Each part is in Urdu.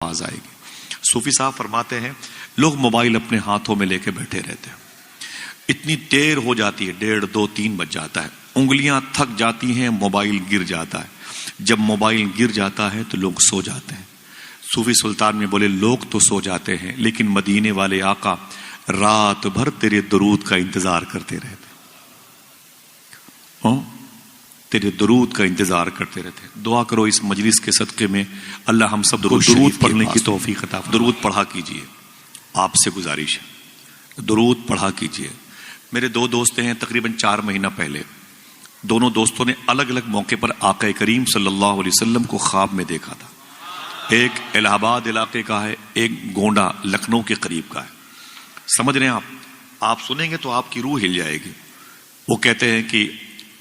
آواز آئے گی. صوفی صاحب فرماتے ہیں لوگ موبائل اپنے ہاتھوں میں لے کے بیٹھے رہتے ہیں, اتنی دیر ہو جاتی ہے, 1:30 2 3 بج جاتا ہے, انگلیاں تھک جاتی ہیں, موبائل گر جاتا ہے. جب موبائل گر جاتا ہے تو لوگ سو جاتے ہیں. صوفی سلطان میں بولے لوگ تو سو جاتے ہیں لیکن مدینے والے آقا رات بھر تیرے درود کا انتظار کرتے رہتے, تیرے درود کا انتظار کرتے رہتے. دعا کرو اس مجلس کے صدقے میں اللہ ہم سب کو درود پڑھنے کی توفیق عطا فرمائے. درود پڑھا کیجئے, آپ سے گزارش ہے, درود پڑھا کیجئے. میرے 2 دوست ہیں, تقریباً 4 مہینہ پہلے دونوں دوستوں نے الگ الگ موقع پر آقا کریم صلی اللہ علیہ وسلم کو خواب میں دیکھا تھا. ایک الہ آباد علاقے کا ہے, ایک گونڈا لکھنؤ کے قریب کا ہے. سمجھ رہے ہیں آپ سنیں گے تو آپ کی روح ہل جائے گی. وہ کہتے ہیں کہ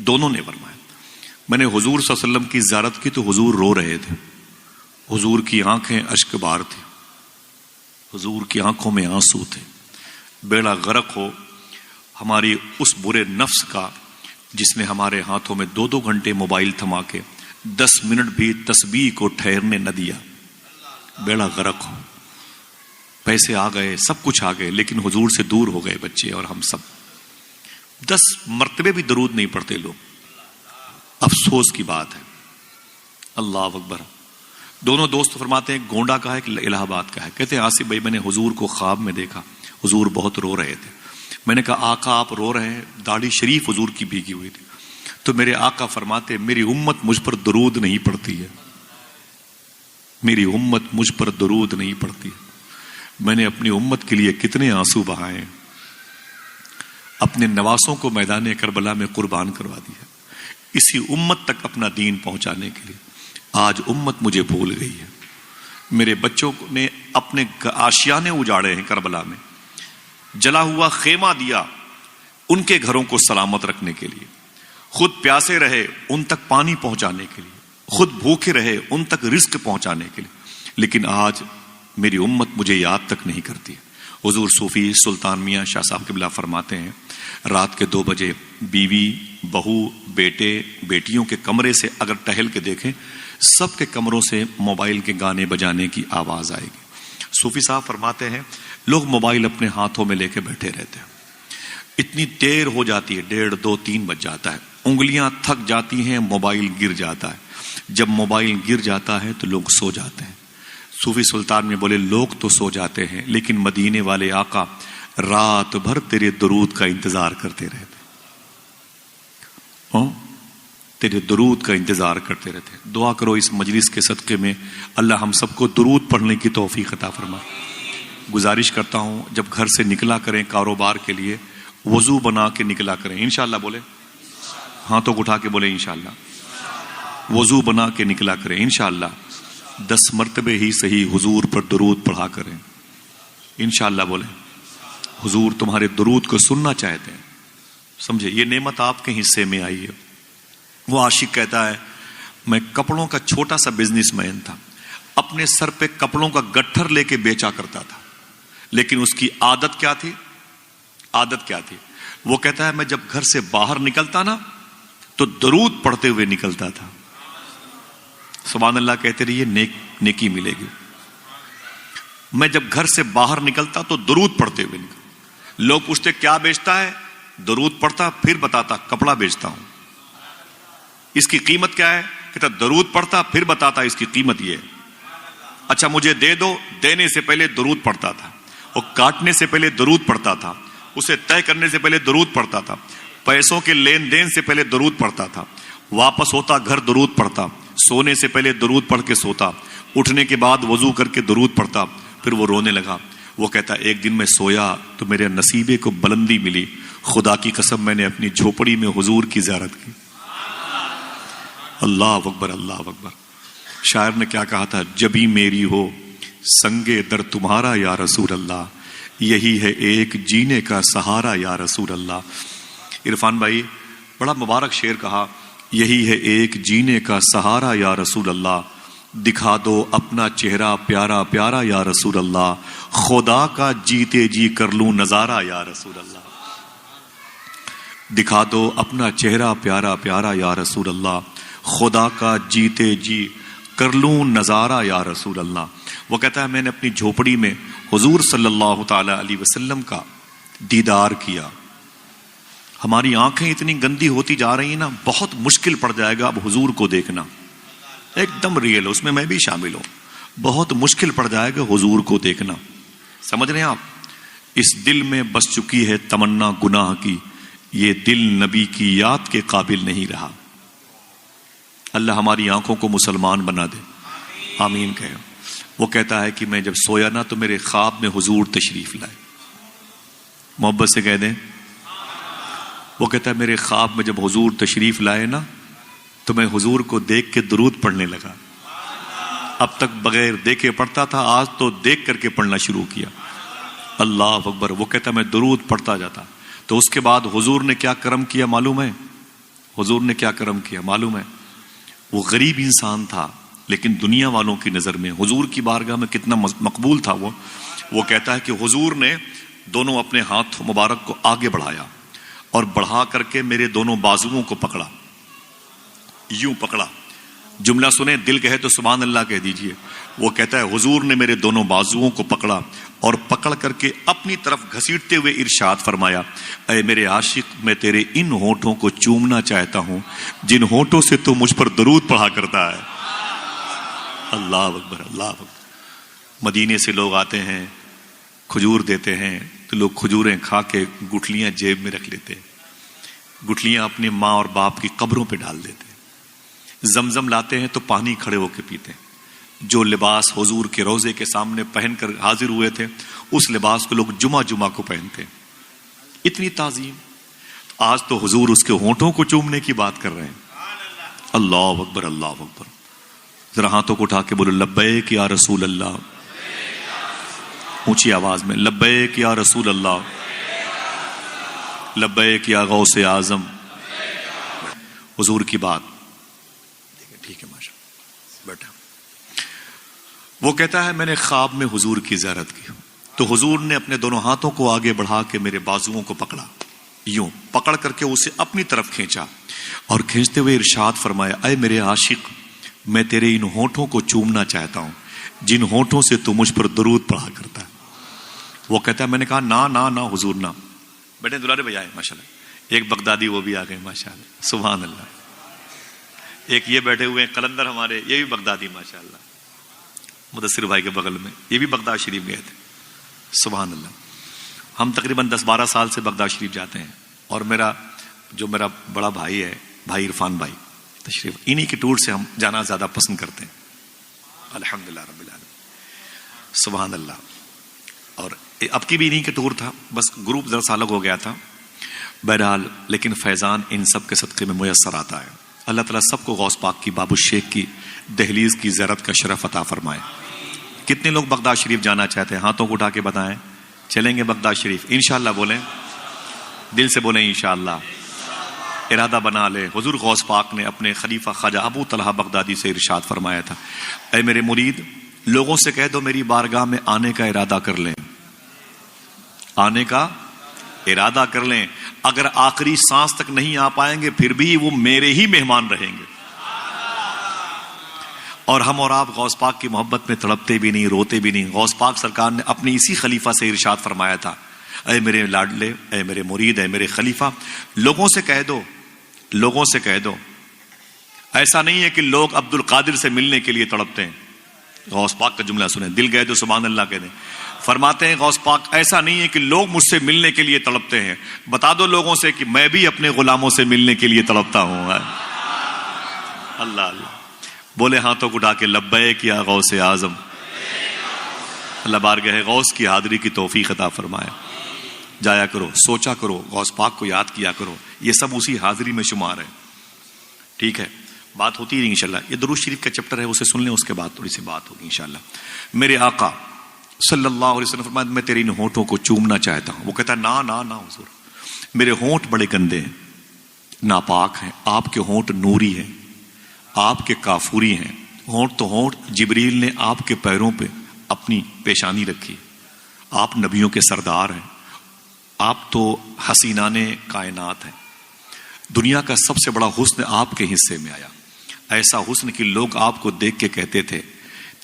دونوں نے فرمایا میں نے حضور صلی اللہ علیہ وسلم کی زیارت کی تو حضور رو رہے تھے, حضور کی آنکھیں اشک بار تھی, حضور کی آنکھوں میں آنسو تھے. بیڑا غرق ہو ہماری اس برے نفس کا جس نے ہمارے ہاتھوں میں 2 گھنٹے موبائل تھما کے 10 منٹ بھی تسبیح کو ٹھہرنے نہ دیا. بیڑا غرق ہو. پیسے آ گئے, سب کچھ آ گئے, لیکن حضور سے دور ہو گئے بچے اور ہم سب. 10 مرتبے بھی درود نہیں پڑھتے لوگ. افسوس کی بات ہے. اللہ اکبر. دونوں دوست فرماتے ہیں گونڈا کا ہے کہ الہ آباد کا ہے. کہتے ہیں آصف بھائی میں نے حضور کو خواب میں دیکھا, حضور بہت رو رہے تھے. میں نے کہا آقا آپ رو رہے ہیں, داڑھی شریف حضور کی بھیگی ہوئی تھی. تو میرے آقا فرماتے میری امت مجھ پر درود نہیں پڑتی ہے, میری امت مجھ پر درود نہیں پڑتی. میں نے اپنی امت کے لیے کتنے آنسو بہائے, اپنے نواسوں کو میدان کربلا میں قربان کروا دیا اسی امت تک اپنا دین پہنچانے کے لیے. آج امت مجھے بھول گئی ہے. میرے بچوں نے اپنے آشیانے اجاڑے ہیں کربلا میں, جلا ہوا خیمہ دیا ان کے گھروں کو سلامت رکھنے کے لیے, خود پیاسے رہے ان تک پانی پہنچانے کے لیے, خود بھوکے رہے ان تک رزق پہنچانے کے لیے, لیکن آج میری امت مجھے یاد تک نہیں کرتی. حضور صوفی سلطان میاں شاہ صاحب قبلہ فرماتے ہیں رات کے 2 بجے بیوی, بہو, بیٹے, بیٹیوں کے کمرے سے اگر ٹہل کے دیکھیں سب کے کمروں سے موبائل کے گانے بجانے کی آواز آئے گی. صوفی صاحب فرماتے ہیں لوگ موبائل اپنے ہاتھوں میں لے کے بیٹھے رہتے ہیں, اتنی دیر ہو جاتی ہے 1:30 2 3 بج جاتا ہے, انگلیاں تھک جاتی ہیں, موبائل گر جاتا ہے. جب موبائل گر جاتا ہے تو لوگ سو جاتے ہیں. صوفی سلطان میں بولے لوگ تو سو جاتے ہیں لیکن مدینے والے آقا رات بھر تیرے درود کا انتظار کرتے رہتے, تیرے درود کا انتظار کرتے رہتے. دعا کرو اس مجلس کے صدقے میں اللہ ہم سب کو درود پڑھنے کی توفیق عطا فرمائے. گزارش کرتا ہوں جب گھر سے نکلا کریں کاروبار کے لیے وضو بنا کے نکلا کریں. انشاءاللہ بولے, ہاتھوں کو اٹھا کے بولے انشاءاللہ. وضو بنا کے نکلا کریں انشاءاللہ. 10 مرتبے ہی صحیح حضور پر درود پڑھا کریں انشاءاللہ. بولے حضور تمہارے درود کو سننا چاہتے ہیں. سمجھے یہ نعمت آپ کے حصے میں آئی ہے. وہ عاشق کہتا ہے میں کپڑوں کا چھوٹا سا بزنس مین تھا, اپنے سر پہ کپڑوں کا گٹھر لے کے بیچا کرتا تھا, لیکن اس کی عادت کیا تھی؟ وہ کہتا ہے میں جب گھر سے باہر نکلتا نا تو درود پڑھتے ہوئے نکلتا تھا. سبحان اللہ کہتے رہیے, نیکی ملے گی. میں جب گھر سے باہر نکلتا تو درود پڑھتے ہوئے نکلتا. لوگ پوچھتے کیا بیچتا ہے؟ درود پڑھتا, پھر بتاتا کپڑا بیچتا ہوں. اس کی قیمت کیا ہے؟ کہتا درود پڑھتا پھر بتاتا اس کی قیمت یہ ہے. اچھا مجھے دے دو, دینے سے پہلے درود پڑھتا تھا, اور کاٹنے سے پہلے درود پڑھتا تھا, اسے طے کرنے سے پہلے درود پڑھتا تھا, پیسوں کے لین دین سے پہلے درود پڑھتا تھا, واپس ہوتا گھر درود پڑھتا, سونے سے پہلے درود پڑھ کے سوتا, اٹھنے کے بعد وضو کر کے درود پڑھتا. پھر وہ رونے لگا. وہ کہتا ایک دن میں سویا تو میرے نصیبے کو بلندی ملی, خدا کی قسم میں نے اپنی جھوپڑی میں حضور کی زیارت کی. اللہ اکبر, اللہ اکبر. شاعر نے کیا کہا تھا؟ جبھی میری ہو سنگے در تمہارا یا رسول اللہ, یہی ہے ایک جینے کا سہارا یا رسول اللہ. عرفان بھائی بڑا مبارک شعر کہا, یہی ہے ایک جینے کا سہارا یا رسول اللہ, دکھا دو اپنا چہرہ پیارا پیارا یا رسول اللہ, خدا کا جیتے جی کر لوں نظارہ یا رسول اللہ. دکھا دو اپنا چہرہ پیارا پیارا یا رسول اللہ, خدا کا جیتے جی کر لوں نظارہ یا رسول اللہ. وہ کہتا ہے میں نے اپنی جھوپڑی میں حضور صلی اللہ تعالی علیہ وسلم کا دیدار کیا. ہماری آنکھیں اتنی گندی ہوتی جا رہی ہیں نا, بہت مشکل پڑ جائے گا اب حضور کو دیکھنا. ایک دم ریئل, اس میں بھی شامل ہوں. بہت مشکل پڑ جائے گا حضور کو دیکھنا. سمجھ رہے ہیں آپ؟ اس دل میں بس چکی ہے تمنا گناہ کی, یہ دل نبی کی یاد کے قابل نہیں رہا. اللہ ہماری آنکھوں کو مسلمان بنا دے, آمین کہے. وہ کہتا ہے کہ میں جب سویا نا تو میرے خواب میں حضور تشریف لائے. محبت سے کہہ دیں. وہ کہتا ہے میرے خواب میں جب حضور تشریف لائے نا تو میں حضور کو دیکھ کے درود پڑھنے لگا. اب تک بغیر دیکھے پڑھتا تھا, آج تو دیکھ کر کے پڑھنا شروع کیا. اللہ اکبر. وہ کہتا ہے میں درود پڑھتا جاتا. تو اس کے بعد حضور نے کیا کرم کیا معلوم ہے؟ حضور نے کیا کرم کیا معلوم ہے؟ وہ غریب انسان تھا لیکن دنیا والوں کی نظر میں حضور کی بارگاہ میں کتنا مقبول تھا. وہ کہتا ہے کہ حضور نے دونوں اپنے ہاتھ مبارک کو آگے بڑھایا اور بڑھا کر کے میرے دونوں بازوؤں کو پکڑا, یوں پکڑا. جملہ سنیں, دل کہے تو سبحان اللہ کہہ دیجئے. وہ کہتا ہے حضور نے میرے دونوں بازوؤں کو پکڑا اور پکڑ کر کے اپنی طرف گھسیٹتے ہوئے ارشاد فرمایا, اے میرے عاشق, میں تیرے ان ہونٹوں کو چومنا چاہتا ہوں جن ہونٹوں سے تو مجھ پر درود پڑھا کرتا ہے. اللہ اکبر, اللہ اکبر. مدینے سے لوگ آتے ہیں, کھجور دیتے ہیں تو لوگ کھجوریں کھا کے گٹھلیاں جیب میں رکھ لیتے, گٹھلیاں اپنے ماں اور باپ کی قبروں پہ ڈال دیتے. زمزم لاتے ہیں تو پانی کھڑے ہو کے پیتے. جو لباس حضور کے روضے کے سامنے پہن کر حاضر ہوئے تھے اس لباس کو لوگ جمعہ جمعہ کو پہنتے. اتنی تعظیم. آج تو حضور اس کے ہونٹوں کو چومنے کی بات کر رہے ہیں. اللہ اکبر, اللہ اکبر. ذرا ہاتھوں کو اٹھا کے بولو لبیک یا رسول اللہ. اونچی آواز میں لبیک یا رسول اللہ, لبیک یا غوث اعظم. حضور کی بات ٹھیک ہے, ماشاء بیٹا. وہ کہتا ہے میں نے خواب میں حضور کی زیارت کی تو حضور نے اپنے دونوں ہاتھوں کو آگے بڑھا کے میرے بازوؤں کو پکڑا, یوں پکڑ کر کے اسے اپنی طرف کھینچا اور کھینچتے ہوئے ارشاد فرمایا, اے میرے عاشق, میں تیرے ان ہونٹوں کو چومنا چاہتا ہوں جن ہونٹوں سے تو مجھ پر درود پڑھا کرتا ہے. وہ کہتا ہے میں نے کہا نا نا نا حضور نا. بیٹے دلارے بھائی آئے ماشاءاللہ. ایک بغدادی وہ بھی آ گئے ماشاءاللہ, سبحان اللہ. ایک یہ بیٹھے ہوئے ہیں قلندر ہمارے, یہ بھی بغدادی ماشاءاللہ, مدثر بھائی کے بغل میں, یہ بھی بغداد شریف گئے تھے. سبحان اللہ. ہم تقریباً 10-12 سال سے بغداد شریف جاتے ہیں اور میرا بڑا بھائی ہے, بھائی عرفان بھائی, تشریف انہی کے ٹور سے ہم جانا زیادہ پسند کرتے ہیں. الحمدللہ رب العالمین, سبحان اللہ. اور اب کی بھی انہی کے ٹور تھا, بس گروپ ذرا سا الگ ہو گیا تھا. بہرحال لیکن فیضان ان سب کے صدقے میں میسر آتا ہے. اللہ تعالیٰ سب کو غوث پاک کی باب الشیخ کی دہلیز کی زیارت کا شرف عطا فرمائے. کتنے لوگ بغداد شریف جانا چاہتے ہیں؟ ہاتھوں کو اٹھا کے بتائیں. چلیں گے بغداد شریف انشاءاللہ. بولیں, دل سے بولیں انشاءاللہ. ارادہ بنا لے. حضور غوث پاک نے اپنے خلیفہ خواجہ ابو طلحہ بغدادی سے ارشاد فرمایا تھا, اے میرے مرید, لوگوں سے کہہ دو میری بارگاہ میں آنے کا ارادہ کر لیں, آنے کا ارادہ کر لیں. اگر آخری سانس تک نہیں آ پائیں گے پھر بھی وہ میرے ہی مہمان رہیں گے. اور ہم اور آپ غوث پاک کی محبت میں تڑپتے بھی نہیں, روتے بھی نہیں. غوث پاک سرکار نے اپنی اسی خلیفہ سے ارشاد فرمایا تھا, اے میرے لاڈلے, اے میرے مرید, اے میرے خلیفہ, لوگوں سے کہہ دو, لوگوں سے کہہ دو. ایسا نہیں ہے کہ لوگ عبد القادر سے ملنے کے لیے تڑپتے ہیں. غوث پاک کا جملہ سنیں, دل گئے تو سبحان اللہ کہہ دیں. فرماتے ہیں غوث پاک, ایسا نہیں ہے کہ لوگ مجھ سے ملنے کے لیے تڑپتے ہیں, بتا دو لوگوں سے کہ میں بھی اپنے غلاموں سے ملنے کے لیے تڑپتا ہوں. اللہ اللہ. بولے ہاتھوں کو اٹھا کے لبیک یا غوث اعظم. اللہ بارگاہ غوث کی حاضری کی توفیق عطا فرمائے. جایا کرو, سوچا کرو, غوث پاک کو یاد کیا کرو, یہ سب اسی حاضری میں شمار ہے. ٹھیک ہے, بات ہوتی رہی انشاءاللہ. یہ درود شریف کا چیپٹر ہے, اسے سن لیں, اس کے بعد تھوڑی سی بات ہوگی انشاءاللہ. میرے آقا صلی اللہ علیہ وسلم فرمایا, میں تیرے ان ہونٹوں کو چومنا چاہتا ہوں. وہ کہتا ہے نا نا نا حضور, میرے ہونٹ بڑے گندے ہیں, ناپاک ہیں, آپ کے ہونٹ نوری ہیں, آپ کے کافوری ہیں. ہونٹ تو ہونٹ, جبریل نے آپ کے پیروں پہ اپنی پیشانی رکھی. آپ نبیوں کے سردار ہیں, آپ تو حسینان کائنات ہیں. دنیا کا سب سے بڑا حسن آپ کے حصے میں آیا. ایسا حسن کہ لوگ آپ کو دیکھ کے کہتے تھے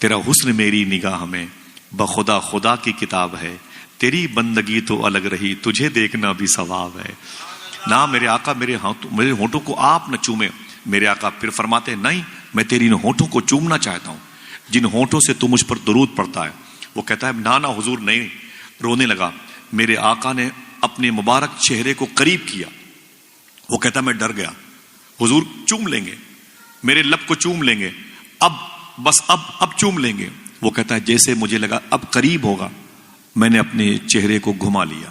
تیرا حسن میری نگاہ میں بخدا خدا کی کتاب ہے، تیری بندگی تو الگ رہی، تجھے دیکھنا بھی ثواب ہے۔ نہ میرے آقا میرے ہونٹوں کو آپ نہ چومے۔ میرے آقا پھر فرماتے ہیں نہیں، میں تیری ان ہونٹوں کو چومنا چاہتا ہوں جن ہونٹوں سے تو مجھ پر درود پڑتا ہے۔ وہ کہتا ہے نانا حضور نہیں، رونے لگا۔ میرے آقا نے اپنے مبارک چہرے کو قریب کیا، وہ کہتا میں ڈر گیا، حضور چوم لیں گے، میرے لب کو چوم لیں گے، اب چوم لیں گے۔ وہ کہتا ہے جیسے مجھے لگا اب قریب ہوگا، میں نے اپنے چہرے کو گھما لیا۔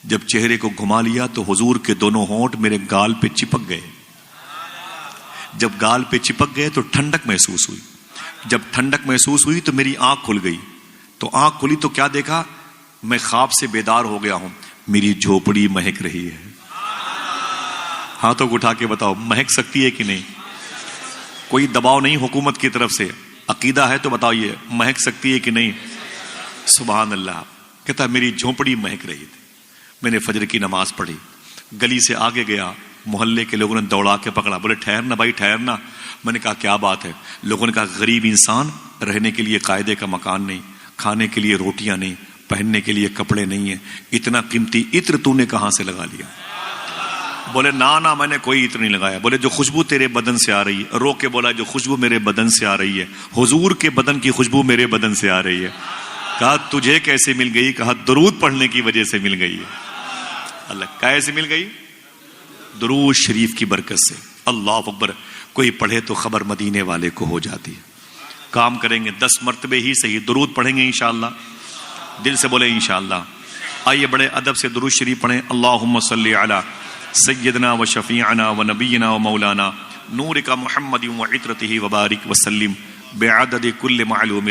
جب چہرے کو گھما لیا تو حضور کے دونوں ہونٹ میرے گال پہ چپک گئے۔ جب گال پہ چپک گئے تو ٹھنڈک محسوس ہوئی۔ جب ٹھنڈک محسوس ہوئی تو میری آنکھ کھل گئی۔ تو آنکھ کھلی تو کیا دیکھا؟ میں خواب سے بیدار ہو گیا ہوں، میری جھوپڑی مہک رہی ہے۔ ہاتھوں کو اٹھا کے بتاؤ مہک سکتی ہے کہ نہیں؟ کوئی دباؤ نہیں حکومت کی طرف سے، عقیدہ ہے تو بتائیے مہک سکتی ہے کہ نہیں؟ سبحان اللہ۔ کہتا ہے میری جھونپڑی مہک رہی تھی۔ میں نے فجر کی نماز پڑھی، گلی سے آگے گیا، محلے کے لوگوں نے دوڑا کے پکڑا، بولے ٹھہرنا بھائی ٹھہرنا۔ میں نے کہا کیا بات ہے؟ لوگوں نے کہا غریب انسان، رہنے کے لیے قاعدے کا مکان نہیں، کھانے کے لیے روٹیاں نہیں، پہننے کے لیے کپڑے نہیں ہیں، اتنا قیمتی عطر تو نے کہاں سے لگا لیا؟ بولے نا میں نے کوئی عطر نہیں لگایا۔ بولے جو خوشبو تیرے بدن سے آ رہی ہے، رو کے بولا جو خوشبو میرے بدن سے آ رہی ہے، حضور کے بدن کی خوشبو میرے بدن سے آ رہی ہے۔ کہا تجھے کیسے مل گئی؟ کہا درود پڑھنے کی وجہ سے مل گئی ہے۔ اللہ کیسے مل گئی؟ درود شریف کی برکت سے۔ اللہ اکبر۔ کوئی پڑھے تو خبر مدینے والے کو ہو جاتی ہے۔ کام کریں گے 10 مرتبے ہی صحیح درود پڑھیں گے انشاءاللہ، دل سے بولے انشاءاللہ۔ آئیے بڑے ادب سے درود شریف پڑھیں۔ اللہم صلی علی سیدنا و شفیعنا و نبینا و مولانا نور کا محمد و عطرتہ وبارک وسلم بعدد کل معلوم